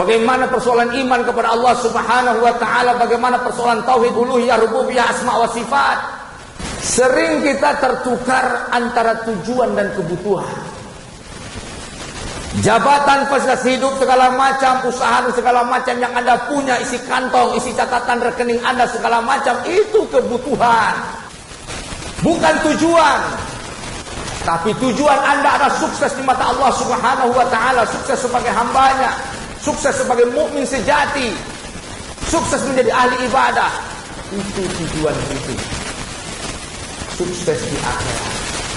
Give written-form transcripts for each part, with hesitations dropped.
Bagaimana persoalan iman kepada Allah Subhanahu wa taala, bagaimana persoalan tauhid uluhiyah, rububiyah, asma wa sifat. Sering kita tertukar antara tujuan dan kebutuhan. Jabatan, fasilitas hidup, segala macam, usaha segala macam yang Anda punya, isi kantong, isi catatan rekening Anda segala macam, itu kebutuhan. Bukan tujuan. Tapi tujuan Anda adalah sukses di mata Allah Subhanahu wa taala, sukses sebagai hambanya, sukses sebagai mukmin sejati, sukses menjadi ahli ibadah. Itu tujuan itu. Sukses di akhirat.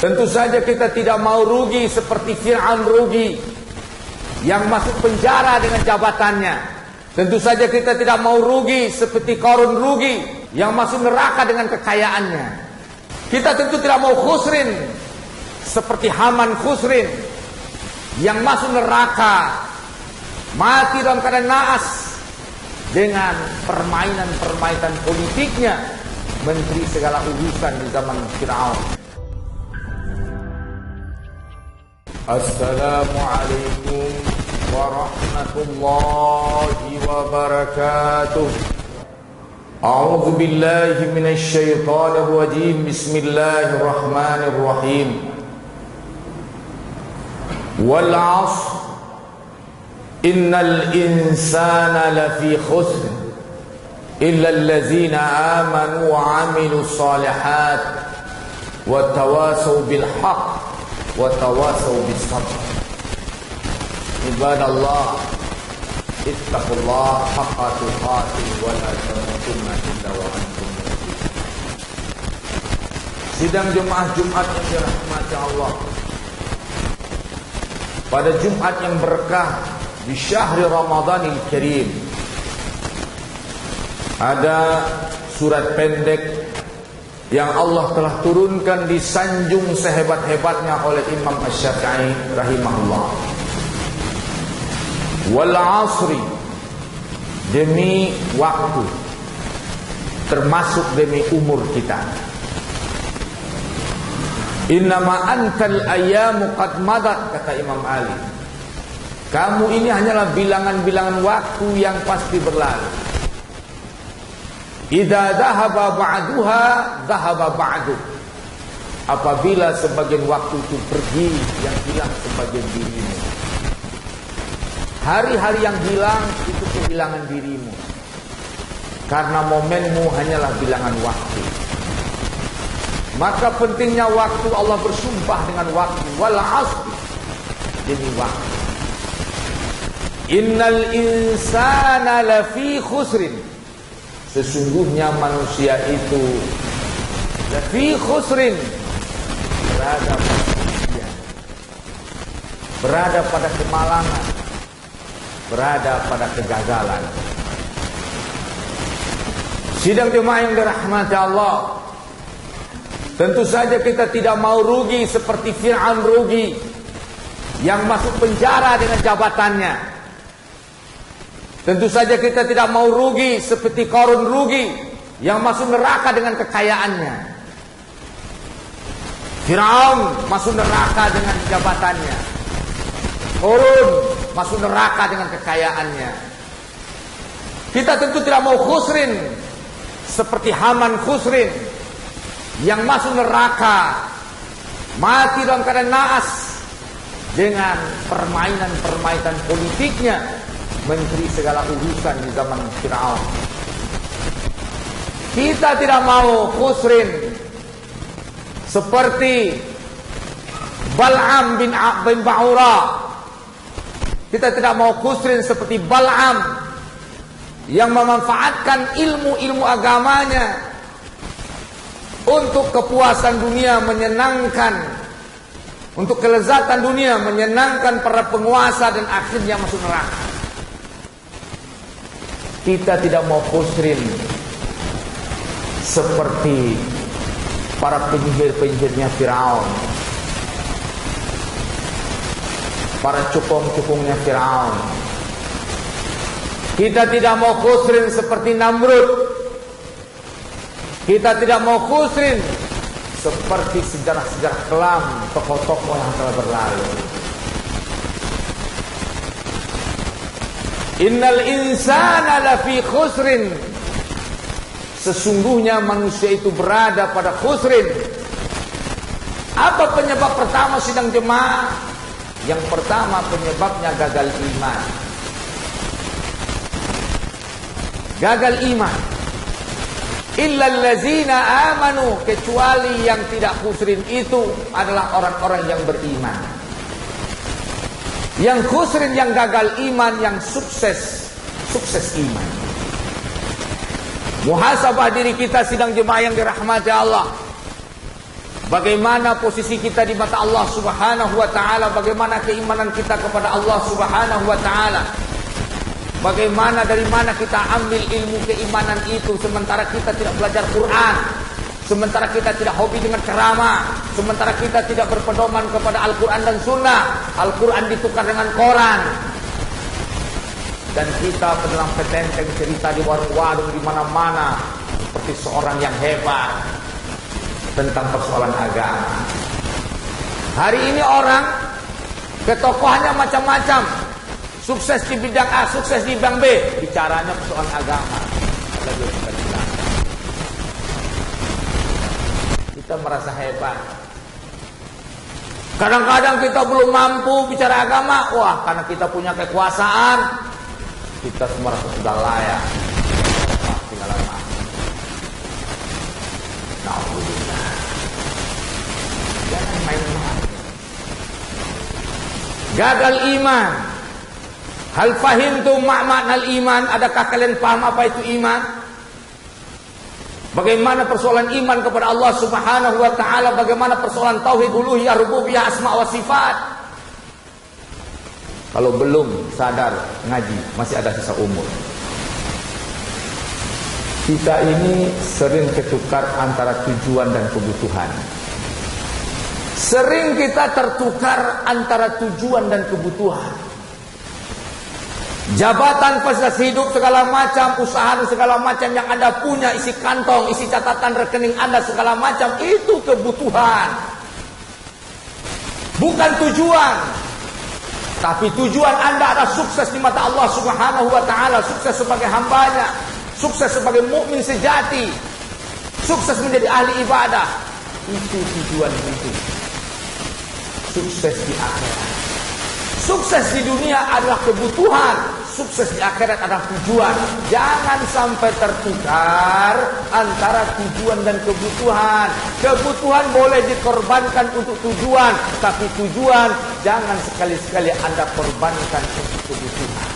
Tentu saja kita tidak mau rugi seperti Fir'aun rugi, yang masuk penjara dengan jabatannya. Tentu saja kita tidak mau rugi seperti Qarun rugi, yang masuk neraka dengan kekayaannya. Kita tentu tidak mau khusrin seperti Haman khusrin, yang masuk neraka, mati dalam keadaan naas dengan permainan-permainan politiknya, menteri segala urusan di zaman Fir'aun. Assalamualaikum warahmatullahi wabarakatuh. A'udzu billahi minasy syaithanir rajim. Bismillahirrahmanirrahim. Wal 'ashr innal insana lafi khusr illa allazina amanu wa 'amilus shalihat wa tawasaw bil haqq wa tawasaw bis sabr. Ibadallah, ittaqullah haqqa tuqatih wa la tamutunna illa wa antum muslimun. Sidang jemaah Jumat yang dirahmati Allah, pada Jumat yang berkah di syahri Ramadanil Karim, ada surat pendek yang Allah telah turunkan disanjung sehebat-hebatnya oleh Imam Asy-Syafi'i rahimahullah. Wal 'asri, demi waktu, termasuk demi umur kita. Innama antal ayyamu qad madat, kata Imam Ali. Kamu ini hanyalah bilangan-bilangan waktu yang pasti berlalu. Idza dhahaba ba'duha dhahaba ba'du. Apabila sebagian waktu itu pergi, yang hilang sebagian dirimu. Hari-hari yang hilang itu kehilangan dirimu, karena momenmu hanyalah bilangan waktu. Maka pentingnya waktu, Allah bersumpah dengan waktu. Wal 'asr, demi waktu. Innal insana lafi khusrin, sesungguhnya manusia itu lafi khusrin, berada pada kemalangan, berada pada kegagalan. Sidang jemaah yang dirahmati Allah, tentu saja kita tidak mau rugi seperti Fir'aun rugi, yang masuk penjara dengan jabatannya. Tentu saja kita tidak mau rugi seperti Qarun rugi, yang masuk neraka dengan kekayaannya. Fir'aun masuk neraka dengan jabatannya. Qarun masuk neraka dengan kekayaannya. Kita tentu tidak mau khusrin seperti Haman khusrin, yang masuk neraka, mati dalam keadaan naas dengan permainan-permainan politiknya, menteri segala urusan di zaman Fir'aun. Kita tidak mau khusrin seperti Bal'am bin Ba'ura. Kita tidak mau khusrin seperti Bal'am, yang memanfaatkan ilmu-ilmu agamanya untuk kepuasan dunia, menyenangkan, untuk kelezatan dunia, menyenangkan para penguasa, dan akhirnya masuk neraka. Kita tidak mau khusrin seperti para penyihir-penyihirnya Fir'aun, para cukong-cukongnya Fir'aun. Kita tidak mau khusrin seperti Namrud. Kita tidak mau khusrin seperti sejarah-sejarah kelam tokoh-tokoh yang telah berlalu. Innal insana lafi khusrin. Sesungguhnya manusia itu berada pada khusrin. Apa penyebab pertama sidang jemaah? Yang pertama penyebabnya gagal iman. Gagal iman. Illal ladzina amanu, kecuali yang tidak khusrin itu adalah orang-orang yang beriman. Yang khusrin, yang gagal iman, yang sukses iman. Muhasabah diri kita sidang jemaah yang dirahmati Allah. Bagaimana posisi kita di mata Allah Subhanahu wa taala? Bagaimana keimanan kita kepada Allah Subhanahu wa taala? Bagaimana, dari mana kita ambil ilmu keimanan itu sementara kita tidak belajar Quran, sementara kita tidak hobi dengan ceramah, sementara kita tidak berpedoman kepada Al-Quran dan Sunnah. Al-Quran ditukar dengan koran, dan kita dalam petenteng cerita di warung-warung di mana-mana seperti seorang yang hebat tentang persoalan agama. Hari ini orang ketokohannya macam-macam. Sukses di bidang A, sukses di bidang B, bicaranya persoalan agama. Kita merasa hebat. Kadang-kadang kita belum mampu bicara agama. Wah, karena kita punya kekuasaan, kita semua merasa sudah layak. Tinggal lama. Alhamdulillah. Jangan main-main. Gagal iman. Hal fahimtum ma'nal iman? Adakah kalian paham apa itu iman? Bagaimana persoalan iman kepada Allah Subhanahu wa taala? Bagaimana persoalan tauhid uluhiyah, rububiyah, asma wa sifat? Kalau belum sadar ngaji, masih ada sisa umur. Kita ini sering ketukar antara tujuan dan kebutuhan. Sering kita tertukar antara tujuan dan kebutuhan. Jabatan, fasilitas hidup, segala macam, usaha segala macam yang Anda punya, isi kantong, isi catatan rekening Anda, segala macam, itu kebutuhan. Bukan tujuan. Tapi tujuan Anda adalah sukses di mata Allah Subhanahu wa taala, sukses sebagai hambanya, sukses sebagai mukmin sejati, sukses menjadi ahli ibadah. Itu tujuan itu. Sukses di akhirat. Sukses di dunia adalah kebutuhan, sukses di akhirat adalah tujuan. Jangan sampai tertukar antara tujuan dan kebutuhan. Kebutuhan boleh dikorbankan untuk tujuan, tapi tujuan jangan sekali-sekali Anda korbankan untuk kebutuhan.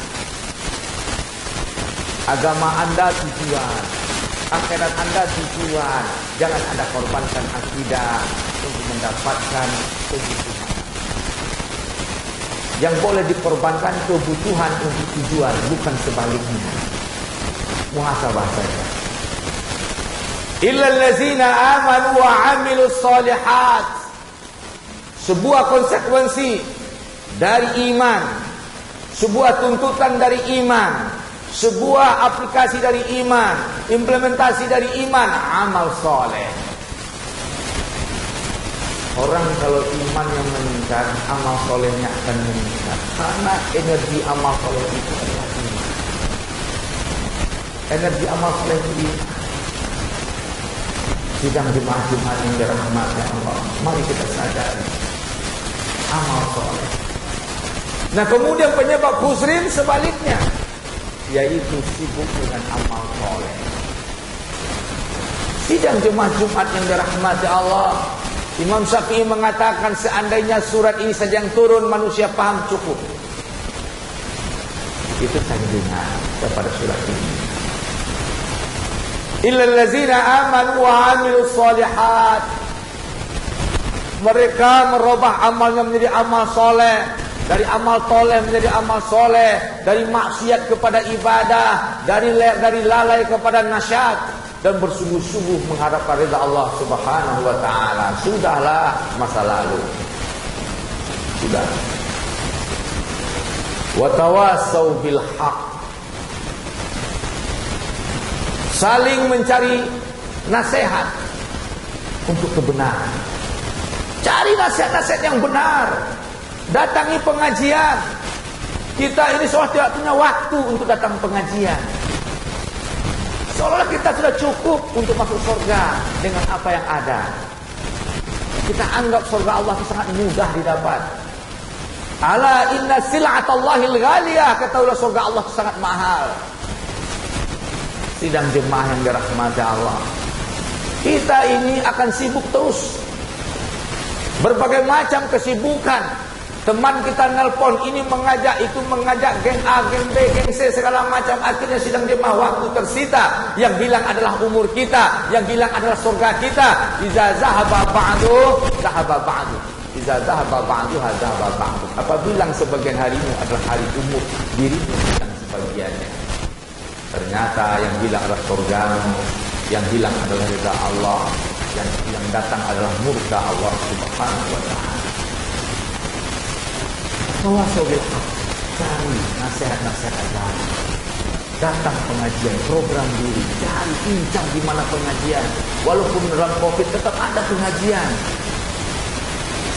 Agama Anda tujuan, akhirat Anda tujuan. Jangan Anda korbankan akidah untuk mendapatkan kebutuhan. Yang boleh dikorbankan kebutuhan untuk tujuan, bukan sebaliknya. Muhasabah saja. Illal ladzina amanu wa 'amilus shalihat. Sebuah konsekuensi dari iman, sebuah tuntutan dari iman, sebuah aplikasi dari iman, implementasi dari iman, amal soleh. Orang kalau imannya meningkat, amal solehnya akan meningkat. Karena energi amal soleh itu adalah iman. Energi amal soleh itu iman. Sidang jemaah Jumat yang dirahmati Allah, mari kita sadari amal soleh. Nah, kemudian penyebab khusrin sebaliknya, yaitu sibuk dengan amal soleh. Sidang jemaah Jumat yang dirahmati Allah, Imam Syafi'i mengatakan seandainya surat ini saja yang turun, manusia paham cukup. Itu saya dengar kepada surat ini. Illal ladzina amanu wa 'amilus shalihat. Mereka merubah amalnya menjadi amal soleh, dari amal toleh menjadi amal soleh, dari maksiat kepada ibadah, dari lalai kepada nasyat, dan bersungguh-sungguh mengharapkan ridha Allah Subhanahu wa taala. Sudahlah masa lalu. Sudah. Wa tawassau bil haqq. Saling mencari nasihat untuk kebenaran. Cari nasihat-nasihat yang benar. Datangi pengajian. Kita ini seolah tidak punya waktu untuk datang pengajian. Seolah kita sudah cukup untuk masuk surga dengan apa yang ada. Kita anggap surga Allah itu sangat mudah didapat. Ala inna sil'atallahil ghaliyah, ketahuilah surga Allah itu sangat mahal. Sidang jemaah yang dirahmati Allah, kita ini akan sibuk terus, berbagai macam kesibukan. Teman kita nelpon, ini mengajak, itu mengajak, geng A, geng B, geng C, segala macam. Akhirnya sidang jemaah waktu tersita. Yang hilang adalah umur kita, yang hilang adalah surga kita. Iza zahaba ba'du, zahaba ba'du. Iza zahaba ba'du, zahaba ba'du. Apabila sebagian harimu adalah hari umur, dirimu hilang sebagiannya. Ternyata yang hilang adalah surgamu, yang hilang adalah ridha Allah, yang datang adalah murka Allah Subhanahu wa ta'ala. Tawasau bil haq, cari nasihat-nasihat agama. Datang pengajian, program diri, cari pincang di mana pengajian. Walaupun dalam Covid tetap ada pengajian.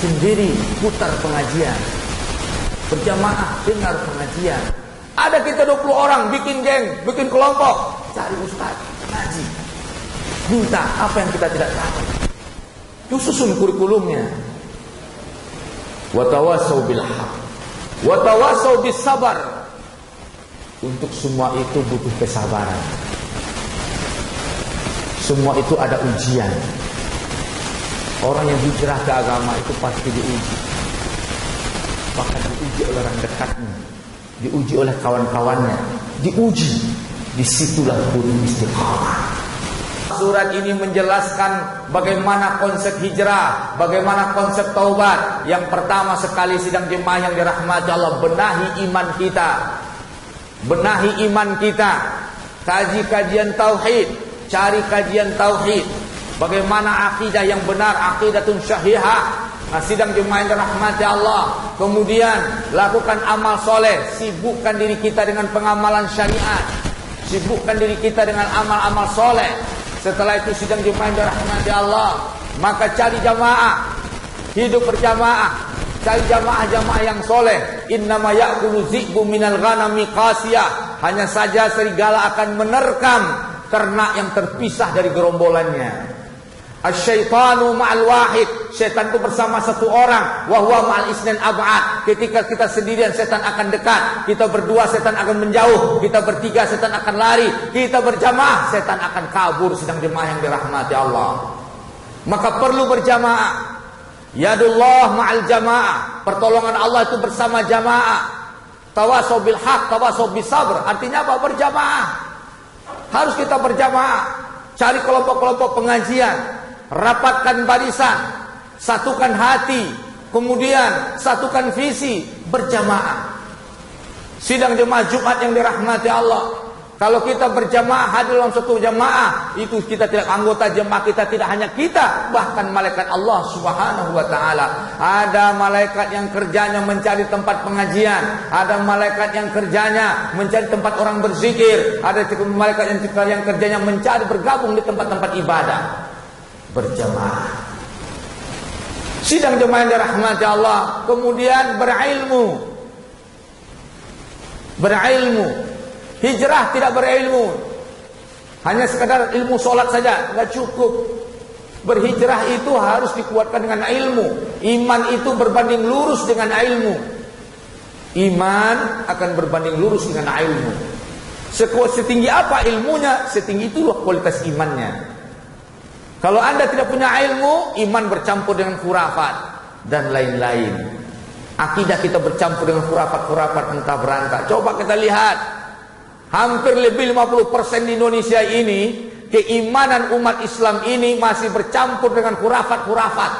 Sendiri putar pengajian, berjamaah dengar pengajian. Ada kita 20 orang bikin geng, bikin kelompok, cari ustaz ngaji. Minta apa yang kita tidak tahu. Itu susun kurikulumnya. Wa tawasau bil haq, wa tawasau bis sabar. Untuk semua itu butuh kesabaran. Semua itu ada ujian. Orang yang hijrah ke agama itu pasti diuji. Bahkan diuji oleh orang dekatnya, diuji oleh kawan-kawannya, diuji. Disitulah guru istiqamah. Surat ini menjelaskan bagaimana konsep hijrah, bagaimana konsep taubat. Yang pertama sekali sidang jemaah yang dirahmati Allah, benahi iman kita. Benahi iman kita. Kaji kajian tauhid, cari kajian tauhid. Bagaimana akidah yang benar, aqidatun syahihah. Nah, sidang jemaah yang dirahmati Allah. Kemudian lakukan amal soleh, sibukkan diri kita dengan pengamalan syariat, sibukkan diri kita dengan amal-amal soleh. Setelah itu sidang jemaah yang dirahmati Allah, maka cari jamaah, hidup berjamaah, cari jamaah-jamaah yang soleh. Innama ya'kulu zi'bu minal ghanami qasiyah. Hanya saja serigala akan menerkam ternak yang terpisah dari gerombolannya. Asyaitanu ma'al wahid, setan itu bersama satu orang. Wahwa ma'al isnin ab'ad, ketika kita sendirian setan akan dekat, kita berdua setan akan menjauh, kita bertiga setan akan lari, kita berjamaah setan akan kabur. Sedang jemaah yang dirahmati Allah, maka perlu berjamaah. Yadullah ma'al jamaah, pertolongan Allah itu bersama jamaah. Tawasau bil haq, tawasau bis sabr. Artinya apa? Berjamaah. Harus kita berjamaah. Cari kelompok-kelompok pengajian, rapatkan barisan, satukan hati, kemudian satukan visi, berjamaah. Sidang jemaah Jumat yang dirahmati Allah, kalau kita berjamaah, hadir dalam satu jamaah, itu kita tidak anggota jemaah, kita tidak hanya kita, bahkan malaikat Allah Subhanahu wa ta'ala. Ada malaikat yang kerjanya mencari tempat pengajian, ada malaikat yang kerjanya mencari tempat orang berzikir, ada malaikat yang kerjanya mencari bergabung di tempat-tempat ibadah. Berjamaah. Sidang jemaah yang dirahmati Allah. Kemudian berilmu. Berilmu. Hijrah tidak berilmu, hanya sekadar ilmu sholat saja nggak cukup. Berhijrah itu harus dikuatkan dengan ilmu. Iman itu berbanding lurus dengan ilmu. Iman akan berbanding lurus dengan ilmu. Setinggi apa ilmunya, setinggi itulah kualitas imannya. Kalau anda tidak punya ilmu, iman bercampur dengan khurafat dan lain-lain. Akidah kita bercampur dengan khurafat-khurafat entah berantah. Coba kita lihat, hampir lebih 50% di Indonesia ini, keimanan umat Islam ini masih bercampur dengan khurafat-khurafat.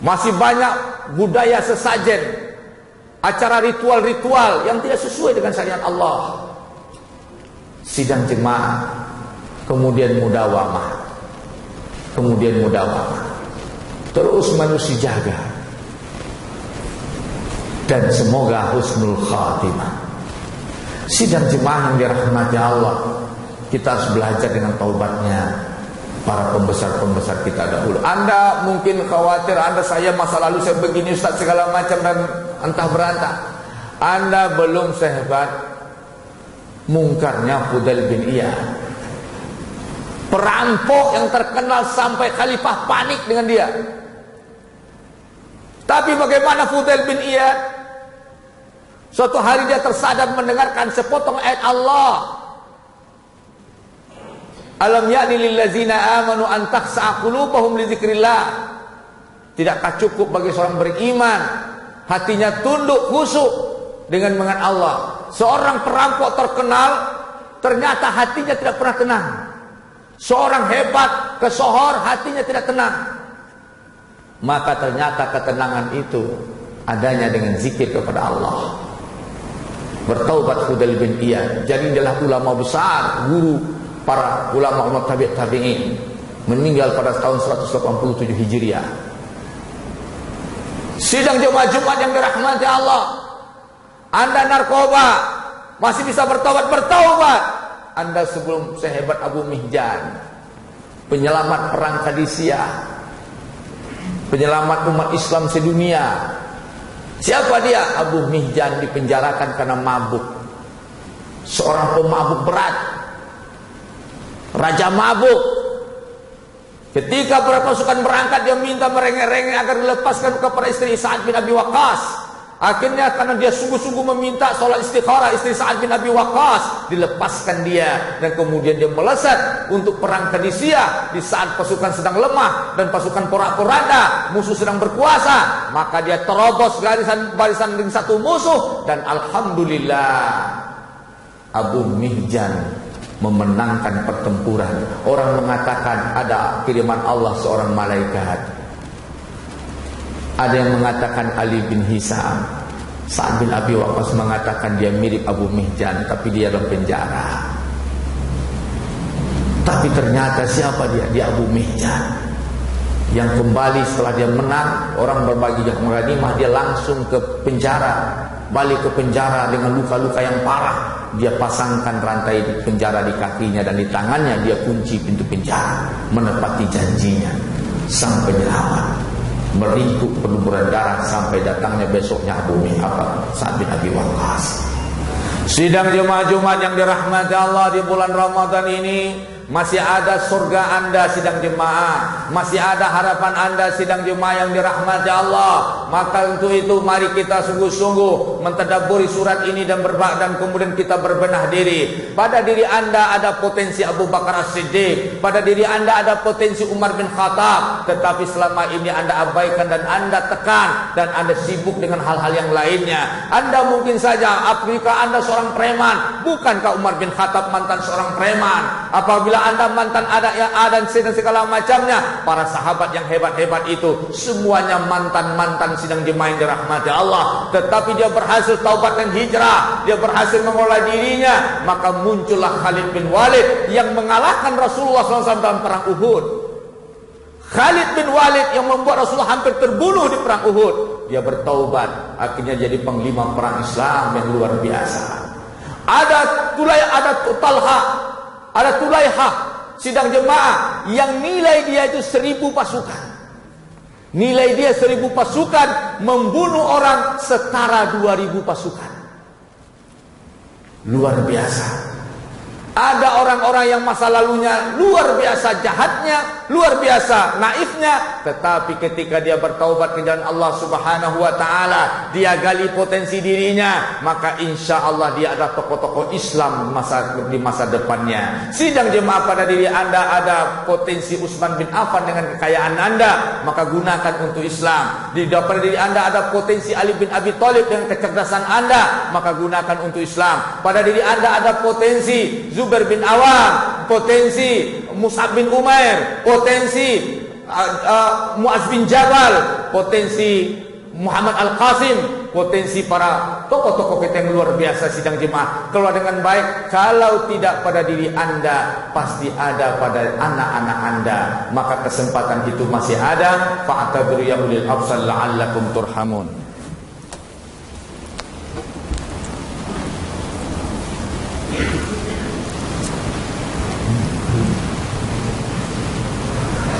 Masih banyak budaya sesajen, acara ritual-ritual yang tidak sesuai dengan syariat Allah. Sidang jemaah, kemudian mudawamah, terus manusia jaga, dan semoga husnul khatimah. Sidang jemaah yang dirahmati Allah, kita harus belajar dengan taubatnya para pembesar-pembesar kita dahulu. Anda mungkin khawatir, saya masa lalu saya begini Ustaz segala macam, dan entah berantah. Anda belum sehebat mungkarnya Fudail bin Iyad, perampok yang terkenal sampai khalifah panik dengan dia. Tapi bagaimana Fudail bin Iyad? Suatu hari dia tersadar mendengarkan sepotong ayat Allah. Alam ya'ni lillazina amanu an takhsha'a qulubuhum li dzikrillah. Tidakkah cukup bagi seorang beriman hatinya tunduk khusyuk dengan mengenal Allah? Seorang perampok terkenal ternyata hatinya tidak pernah tenang. Seorang hebat kesohor hatinya tidak tenang. Maka ternyata ketenangan itu adanya dengan zikir kepada Allah. Bertaubat Fudail bin Iyad, jadilah ulama besar, guru para ulama tabi'in, meninggal pada tahun 187 Hijriah. Sidang Jumat yang dirahmati Allah. Anda narkoba masih bisa bertaubat. Anda sebelum sehebat Abu Mihjan, penyelamat perang Qadisiyah, penyelamat umat Islam sedunia. Siapa dia? Abu Mihjan dipenjarakan karena mabuk. Seorang pemabuk berat, raja mabuk. Ketika pasukan berangkat, dia minta merengek-rengek agar dilepaskan kepada istri Sa'ad bin Abi Waqqas. Akhirnya karena dia sungguh-sungguh meminta sholat istikharah, istri Sa'ad bin Abi Waqqas dilepaskan dia, dan kemudian dia melesat untuk perang Qadisiyah. Di saat pasukan sedang lemah dan pasukan porak-poranda, musuh sedang berkuasa, maka dia terobos barisan ring satu musuh, dan alhamdulillah Abu Mihjan memenangkan pertempuran. Orang mengatakan ada kiriman Allah seorang malaikat. Ada yang mengatakan Ali bin Hisam. Sa'ad bin Abi Waqqas mengatakan dia mirip Abu Mihjan, tapi dia dalam penjara. Tapi ternyata siapa dia? Dia Abu Mihjan yang kembali setelah dia menang, orang berbagi ghanimah, dia langsung ke penjara, balik ke penjara dengan luka-luka yang parah. Dia pasangkan rantai di penjara di kakinya dan di tangannya, dia kunci pintu penjara, menepati janjinya. Sang penyelamat meringkuk berlumuran darah sampai datangnya besoknya Abu Sa'ad bin Abi Waqqas. Sidang Jumat yang dirahmati Allah di bulan Ramadan ini, masih ada surga Anda sidang jemaah, masih ada harapan Anda sidang jemaah yang dirahmati Allah. Maka untuk itu mari kita sungguh-sungguh mentadabburi surat ini dan kemudian kita berbenah diri. Pada diri Anda ada potensi Abu Bakar As-Siddiq, pada diri Anda ada potensi Umar bin Khattab, tetapi selama ini Anda abaikan dan Anda tekan dan Anda sibuk dengan hal-hal yang lainnya. Anda mungkin saja, apabila Anda seorang preman, bukankah Umar bin Khattab mantan seorang preman? Apabila Anda mantan ada dan segala macamnya, para sahabat yang hebat-hebat itu semuanya mantan-mantan sidang jemaah yang dirahmati Allah, tetapi dia berhasil taubat dan hijrah, dia berhasil mengolah dirinya. Maka muncullah Khalid bin Walid yang mengalahkan Rasulullah SAW dalam perang Uhud. Khalid bin Walid yang membuat Rasulullah hampir terbunuh di perang Uhud, dia bertaubat, akhirnya jadi panglima perang Islam yang luar biasa. Ada Talha, ada Tulaihah, sidang jemaah yang nilai dia itu 1000 pasukan. Nilai dia 1000 pasukan, membunuh orang setara 2000 pasukan. Luar biasa. Ada orang-orang yang masa lalunya luar biasa jahatnya, luar biasa naifnya, tetapi ketika dia bertaubat ke jalan Allah Subhanahu wa taala, dia gali potensi dirinya, maka insya Allah dia adalah tokoh-tokoh Islam di masa depannya. Sidang jemaah, pada diri Anda ada potensi Utsman bin Affan dengan kekayaan Anda, maka gunakan untuk Islam. Pada diri Anda ada potensi Ali bin Abi Thalib dengan kecerdasan Anda, maka gunakan untuk Islam. Pada diri Anda ada potensi Zubair bin Awam, potensi Mus'ab bin Umair, potensi Mu'az bin Jabal, potensi Muhammad Al-Qasim, potensi para tokoh-tokoh kita yang luar biasa. Sidang jemaah, keluar dengan baik. Kalau tidak pada diri Anda, pasti ada pada anak-anak Anda. Maka kesempatan itu masih ada. Fa'tabiru ya ulil absar la'allakum turhamun.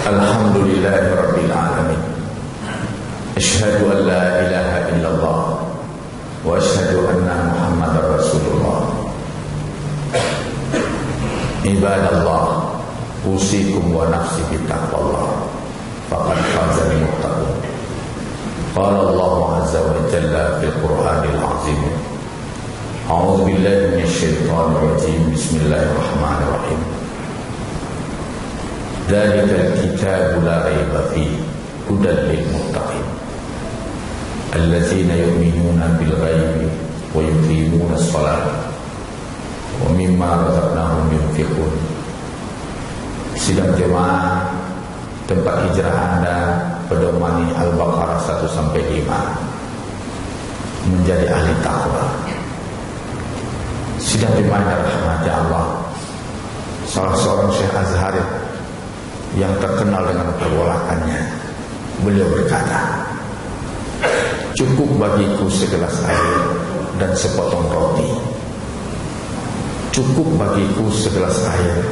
Alhamdulillahirabbil alamin. Asyhadu an la ilaha illallah وأشهد أن محمدا رسول الله. عباد الله أوصيكم ونفسي بتقوى الله فقد فاز المتقون. قال الله عز وجل في القرآن العظيم أعوذ بالله من الشيطان الرجيم بسم الله الرحمن الرحيم ذلك الكتاب لا ريب فيه هدى للمتقين الذين يؤمنون بالغيب ويقيمون الصلاة ومما رزقناهم ينفقون. Sidang jemaah tempat hijrah Anda pedomani Al-Baqarah 1-5 menjadi ahli takwa. Sidang jemaah yang dirahmati Allah, salah seorang Syekh Azhar yang terkenal dengan perwolakannya, beliau berkata, cukup bagiku segelas air dan sepotong roti. Cukup bagiku segelas air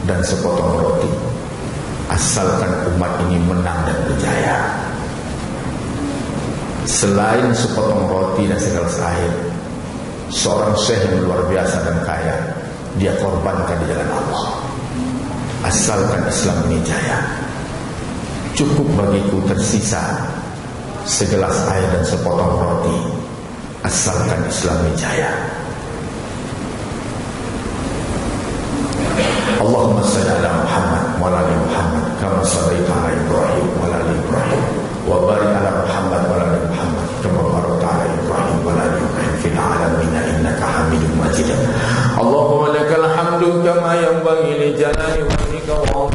dan sepotong roti, asalkan umat ini menang dan berjaya. Selain sepotong roti dan segelas air, seorang syekh yang luar biasa dan kaya, dia korbankan di jalan Allah, asalkan Islam ini jaya. Cukup bagiku tersisa segelas air dan sepotong roti, asalkan Islam ini jaya. Allahumma salli ala Muhammad wa ala ali Muhammad kama shallaita ala Ibrahim wa ala ali Ibrahim wa barik ala Muhammad wa ala ali Muhammad kama barakta ala Ibrahim wa ala ali Ibrahim fil alamin innaka Hamidum Majid. Allahumma lakal hamdu kama yanbaghi li jalali wajhika wa